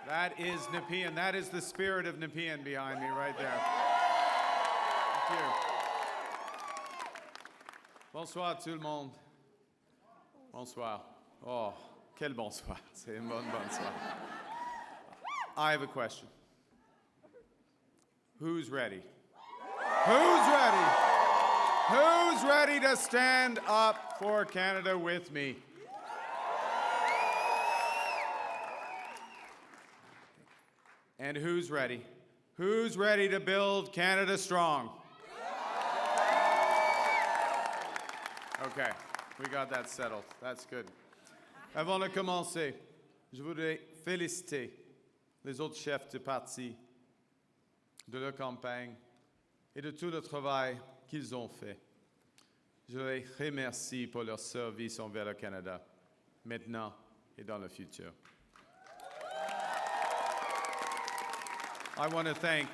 That is Nepean. That is the spirit of Nepean behind me right there. Thank you. Bonsoir tout le monde. Bonsoir. Oh, quel bonsoir. C'est un bon bonsoir. I have a question. Who's ready? Who's ready? Who's ready to stand up for Canada with me? And who's ready? Who's ready to build Canada strong? Okay, we got that settled. That's good. Avant de commencer, je voudrais féliciter les autres chefs de parti, de leur campagne et de tout le travail qu'ils ont fait. Je les remercie pour leur service envers le Canada, maintenant et dans le futur. I want to thank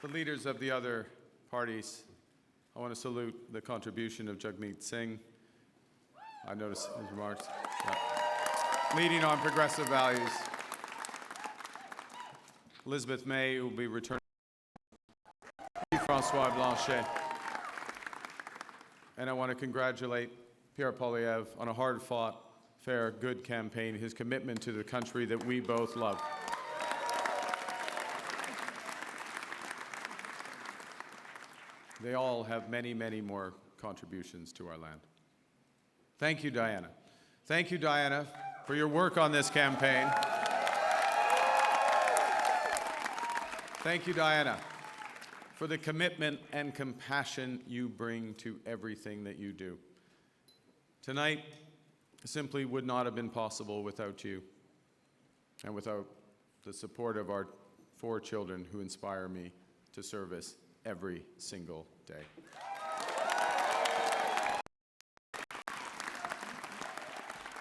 the leaders of the other parties. I want to salute the contribution of Jagmeet Singh. I noticed his remarks. Yeah. Leading on progressive values. Elizabeth May, who will be returning. François Blanchet. And I want to congratulate Pierre Poilievre on a hard-fought, fair, good campaign, his commitment to the country that we both love. They all have many, many more contributions to our land. Thank you, Diana. Thank you, Diana, for your work on this campaign. Thank you, Diana, for the commitment and compassion you bring to everything that you do. Tonight simply would not have been possible without you and without the support of our 4 children who inspire me to service every single day.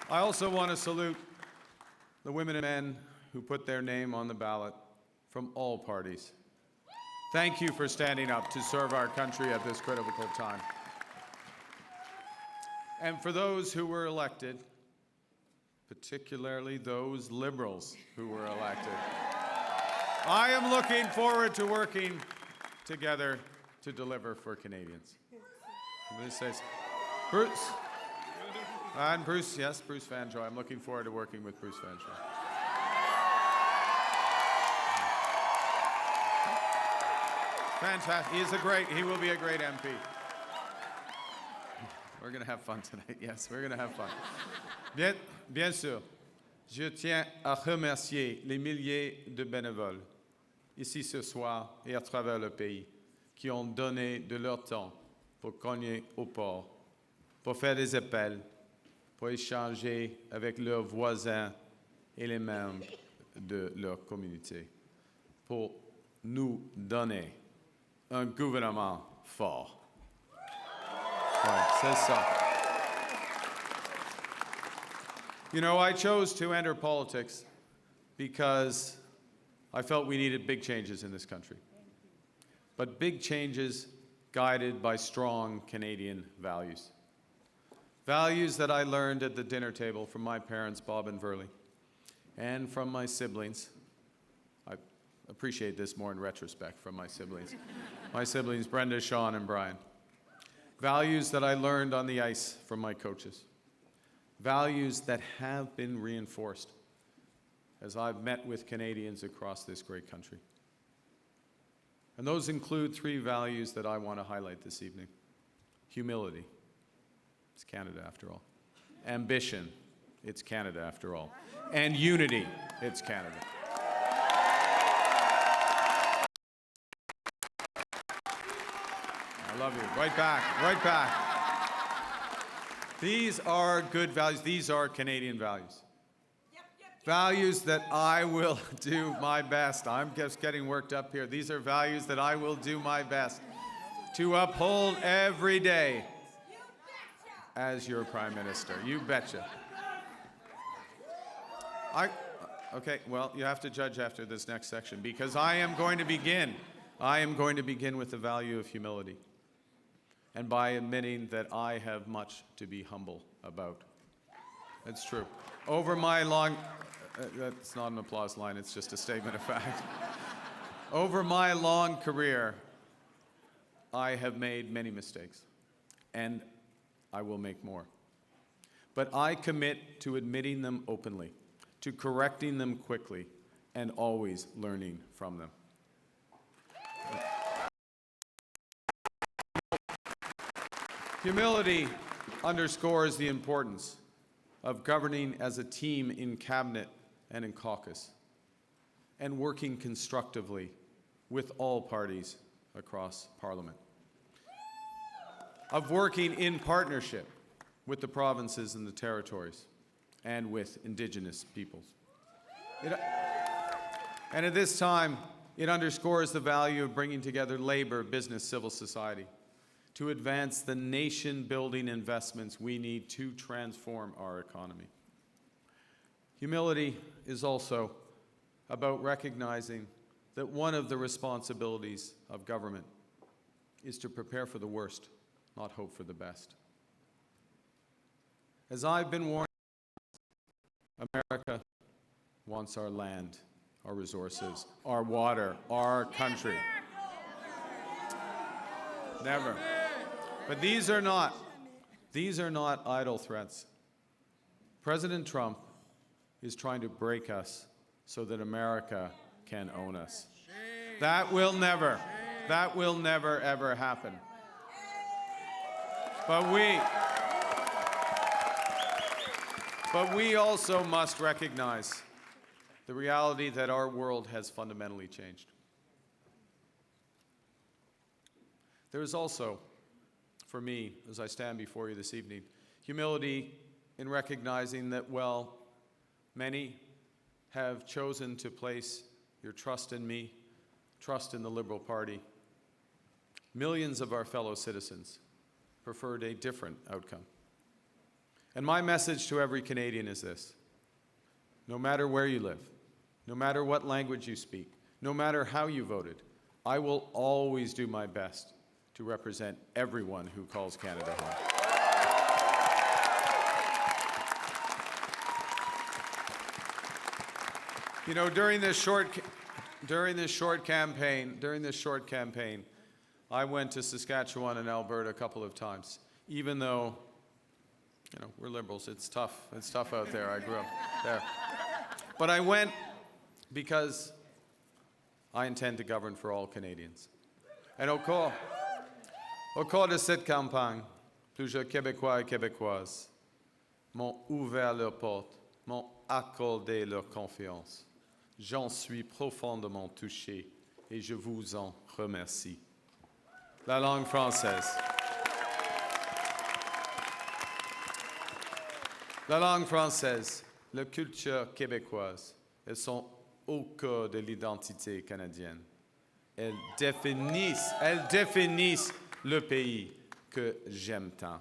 I also want to salute the women and men who put their name on the ballot from all parties. Thank you for standing up to serve our country at this critical time. And for those who were elected, particularly those Liberals who were elected, I am looking forward to working together to deliver for Canadians. This says, Bruce. And Bruce, yes, Bruce Vanjoy. I'm looking forward to working with Bruce Vanjoy. Fantastic. He will be a great MP. We're going to have fun tonight. Yes, we're going to have fun. Bien sûr, je tiens à remercier les milliers de bénévoles ici ce soir et à travers le pays qui ont donné de leur temps pour cogner au port, pour faire des appels, pour échanger avec leurs voisins et les membres de leur communauté, pour nous donner un gouvernement fort. Ouais, c'est ça. You know, I chose to enter politics because I felt we needed big changes in this country. But big changes guided by strong Canadian values. Values that I learned at the dinner table from my parents, Bob and Verley, and from my siblings. I appreciate this more in retrospect from my siblings. My siblings, Brenda, Sean, and Brian. Values that I learned on the ice from my coaches. Values that have been reinforced as I've met with Canadians across this great country. And those include 3 values that I want to highlight this evening. Humility. It's Canada after all. Ambition. It's Canada after all. And unity. It's Canada. I love you. Right back. Right back. These are good values. These are Canadian values. Values that I will do my best. I'm just getting worked up here. These are values that I will do my best to uphold every day as your Prime Minister. You betcha. Okay, well, you have to judge after this next section because I am going to begin with the value of humility and by admitting that I have much to be humble about. That's true. Over my long That's not an applause line, it's just a statement of fact. Over my long career, I have made many mistakes, and I will make more. But I commit to admitting them openly, to correcting them quickly, and always learning from them. Humility underscores the importance of governing as a team in cabinet and in caucus, and working constructively with all parties across Parliament, of working in partnership with the provinces and the territories, and with Indigenous peoples. And at this time, it underscores the value of bringing together labor, business, civil society, to advance the nation-building investments we need to transform our economy. Humility is also about recognizing that one of the responsibilities of government is to prepare for the worst, not hope for the best. As I've been warned, America wants our land, our resources, our water, our country. Never. But these are not idle threats. President Trump is trying to break us so that America can own us. That will never ever happen. But we also must recognize the reality that our world has fundamentally changed. There is also, for me, as I stand before you this evening, humility in recognizing that, well, many have chosen to place your trust in me, trust in the Liberal Party. Millions of our fellow citizens preferred a different outcome. And my message to every Canadian is this: no matter where you live, no matter what language you speak, no matter how you voted, I will always do my best to represent everyone who calls Canada home. You know, during this short campaign, I went to Saskatchewan and Alberta a couple of times, even though, you know, we're Liberals. It's tough out there. I grew up there. But I went because I intend to govern for all Canadians. And au cours de cette campagne, plusieurs Québécois et Québécoises m'ont ouvert leurs portes, m'ont accordé leur confiance. J'en suis profondément touché et je vous en remercie. La langue française. La langue française, la culture québécoise, elles sont au cœur de l'identité canadienne. Elles définissent le pays que j'aime tant.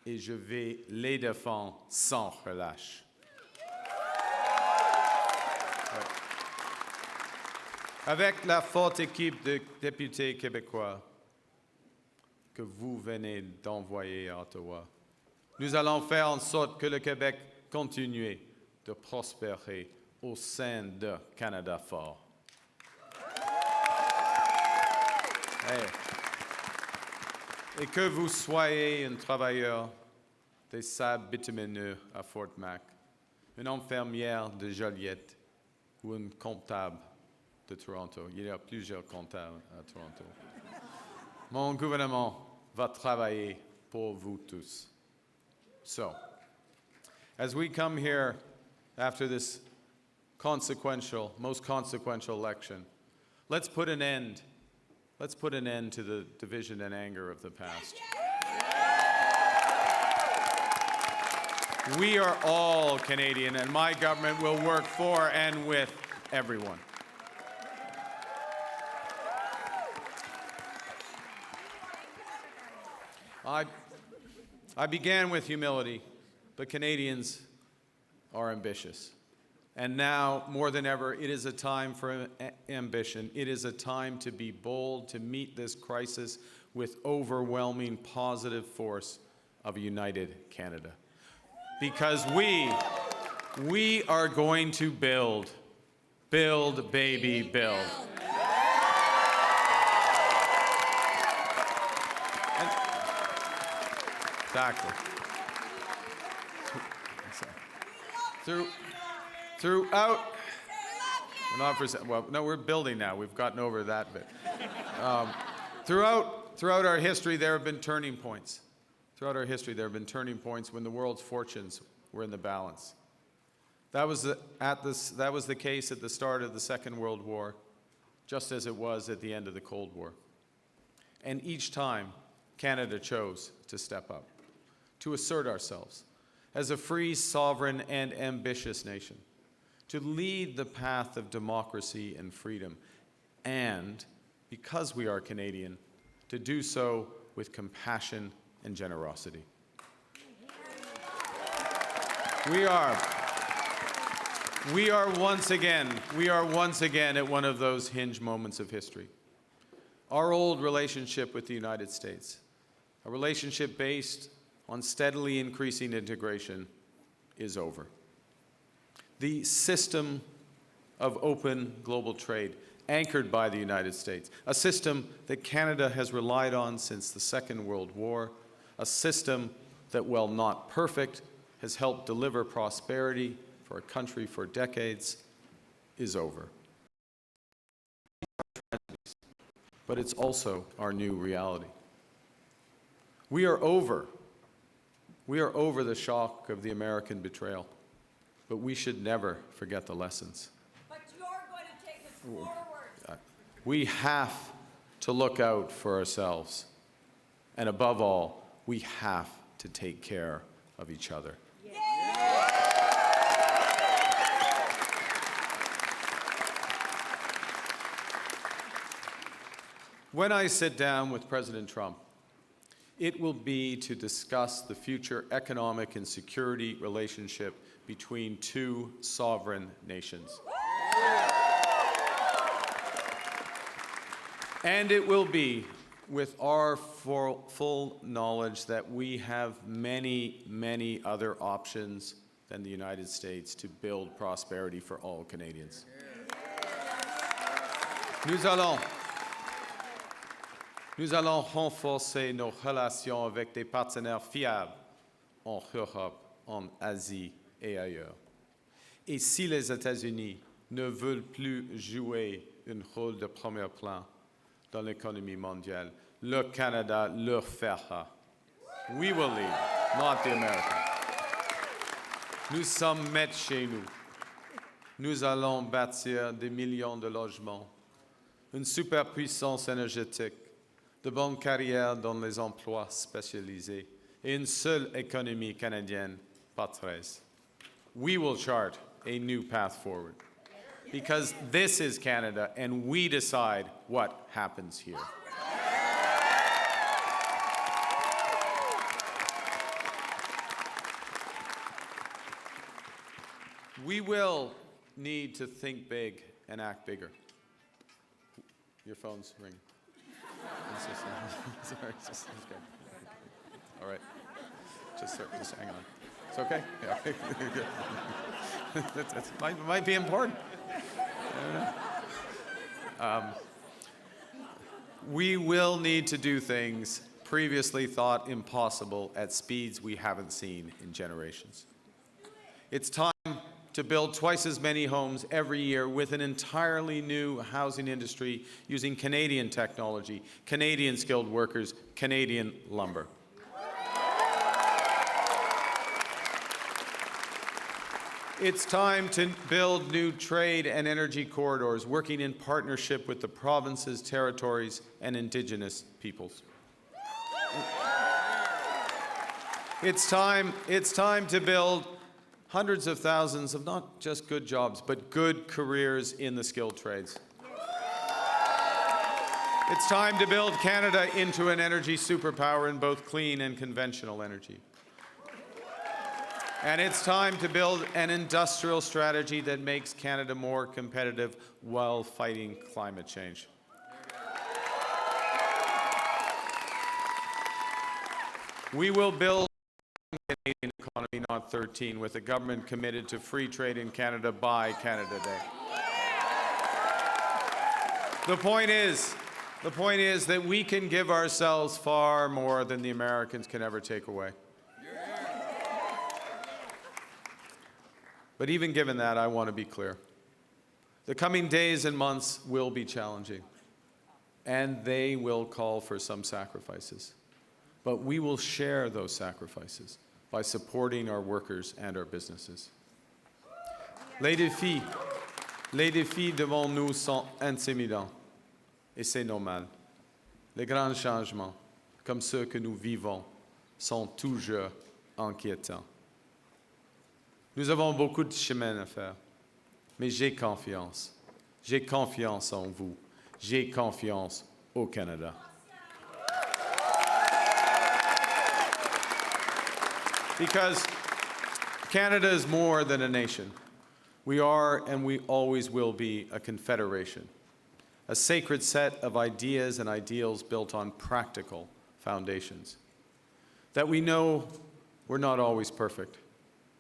Et je vais les défendre sans relâche. Ouais. Avec la forte équipe de députés québécois que vous venez d'envoyer à Ottawa, nous allons faire en sorte que le Québec continue de prospérer au sein de Canada fort. Hey. Et que vous soyez un travailleur des sables bitumineux à Fort Mac, une infirmière de Joliette ou un comptable de Toronto. Il y a plusieurs comptables à Toronto. Mon gouvernement va travailler pour vous tous. So, as we come here after this most consequential election, let's put an end to the division and anger of the past. We are all Canadian, and my government will work for and with everyone. I began with humility, but Canadians are ambitious. And now, more than ever, it is a time for ambition. It is a time to be bold, to meet this crisis with overwhelming positive force of a united Canada. Because We are going to build. Build, baby, build. And exactly. Throughout, we're not well, no, we're building now. We've gotten over that bit. Throughout our history, there have been turning points. Throughout our history, there have been turning points when the world's fortunes were in the balance. That was the case at the start of the Second World War, just as it was at the end of the Cold War. And each time, Canada chose to step up, to assert ourselves as a free, sovereign, and ambitious nation, to lead the path of democracy and freedom, and, because we are Canadian, to do so with compassion and generosity. We are once again at one of those hinge moments of history. Our old relationship with the United States, a relationship based on steadily increasing integration, is over. The system of open global trade, anchored by the United States, a system that Canada has relied on since the Second World War, a system that, while not perfect, has helped deliver prosperity for a country for decades, is over. But it's also our new reality. We are over the shock of the American betrayal, but we should never forget the lessons. But you're going to take us forward. We have to look out for ourselves. And above all, we have to take care of each other. When I sit down with President Trump, it will be to discuss the future economic and security relationship between two sovereign nations. And it will be with our full knowledge that we have many, many other options than the United States to build prosperity for all Canadians. Nous allons renforcer nos relations avec des partenaires fiables en Europe, en Asie et ailleurs. Et si les États-Unis ne veulent plus jouer un rôle de premier plan dans l'économie mondiale, le Canada le fera. We will lead, not the Americans. Nous sommes maîtres chez nous. Nous allons bâtir des millions de logements, une superpuissance énergétique, de bonnes carrières dans les emplois spécialisés et une seule économie canadienne, pas 13. We will chart a new path forward because this is Canada and we decide what happens here. We will need to think big and act bigger. Your phone's ringing. Sorry, just okay. All right. Just hang on. It's okay? Yeah. It might be important. I don't know. We will need to do things previously thought impossible at speeds we haven't seen in generations. It's time to build twice as many homes every year with an entirely new housing industry using Canadian technology, Canadian skilled workers, Canadian lumber. It's time to build new trade and energy corridors, working in partnership with the provinces, territories, and Indigenous peoples. It's time to build hundreds of thousands of not just good jobs, but good careers in the skilled trades. It's time to build Canada into an energy superpower in both clean and conventional energy. And it's time to build an industrial strategy that makes Canada more competitive while fighting climate change. We will build a Canadian economy, not not 13, with a government committed to free trade in Canada by Canada Day. The point is that we can give ourselves far more than the Americans can ever take away. But even given that, I want to be clear. The coming days and months will be challenging, and they will call for some sacrifices. But we will share those sacrifices by supporting our workers and our businesses. Les défis devant nous sont intimidants, et c'est normal. Les grands changements, comme ceux que nous vivons, sont toujours inquiétants. Nous avons beaucoup de chemin à faire, mais j'ai confiance. J'ai confiance en vous. J'ai confiance au Canada. Because Canada is more than a nation. We are and we always will be a confederation, a sacred set of ideas and ideals built on practical foundations. That we know we're not always perfect,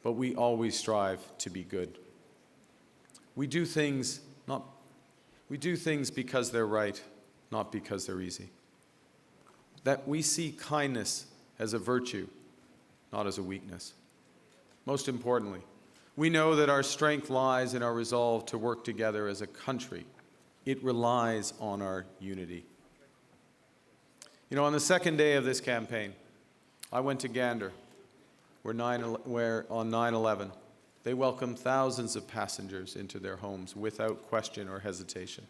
but we always strive to be good. We do things because they're right, not because they're easy. That we see kindness as a virtue, not as a weakness. Most importantly, we know that our strength lies in our resolve to work together as a country. It relies on our unity. You know, on the second day of this campaign, I went to Gander, where on 9/11, they welcomed thousands of passengers into their homes without question or hesitation.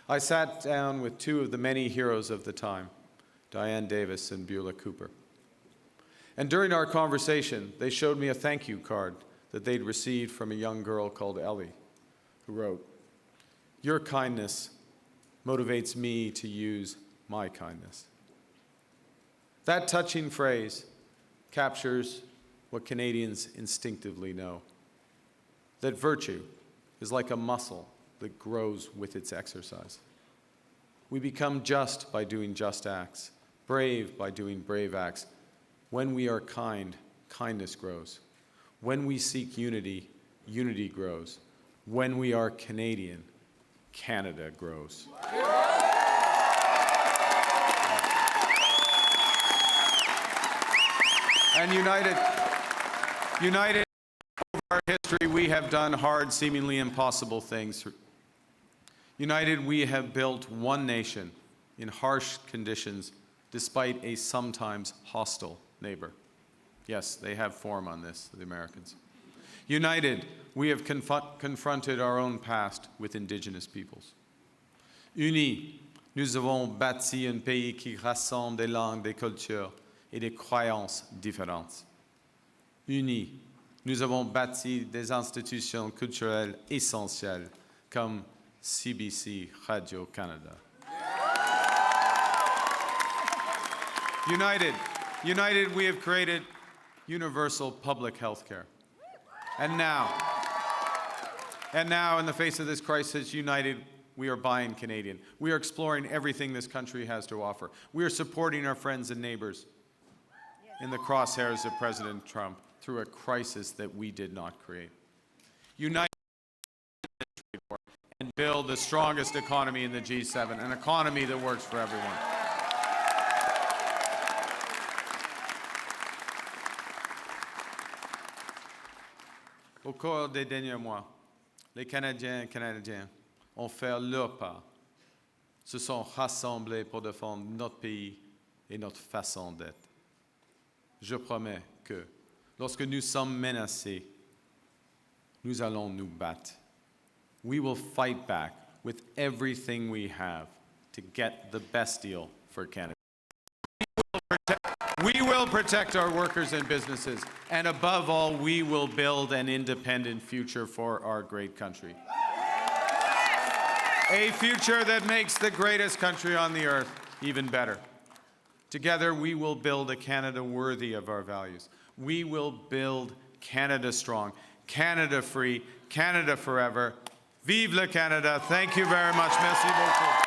I sat down with two of the many heroes of the time, Diane Davis and Beulah Cooper. And during our conversation, they showed me a thank you card that they'd received from a young girl called Ellie, who wrote, "Your kindness motivates me to use my kindness." That touching phrase captures what Canadians instinctively know, that virtue is like a muscle that grows with its exercise. We become just by doing just acts, brave by doing brave acts. When we are kind, kindness grows. When we seek unity, unity grows. When we are Canadian, Canada grows. And united over our history, we have done hard, seemingly impossible things. United, we have built one nation in harsh conditions despite a sometimes hostile neighbor. Yes, they have form on this, the Americans. United, we have confronted our own past with Indigenous peoples. Unis, nous avons bâti un pays qui rassemble des langues, des cultures et des croyances différentes. Unis, nous avons bâti des institutions culturelles essentielles comme CBC Radio-Canada. United, we have created universal public health care. And now, in the face of this crisis, united, we are buying Canadian. We are exploring everything this country has to offer. We are supporting our friends and neighbors in the crosshairs of President Trump through a crisis that we did not create. United and build the strongest economy in the G7, an economy that works for everyone. Au cours des derniers mois, les Canadiens et Canadiennes ont fait leur part, se sont rassemblés pour défendre notre pays et notre façon d'être. Je promets que, lorsque nous sommes menacés, nous allons nous battre. We will fight back with everything we have to get the best deal for Canada. We will protect our workers and businesses, and above all, we will build an independent future for our great country. A future that makes the greatest country on the earth even better. Together, we will build a Canada worthy of our values. We will build Canada strong, Canada free, Canada forever. Vive le Canada. Thank you very much. Merci beaucoup.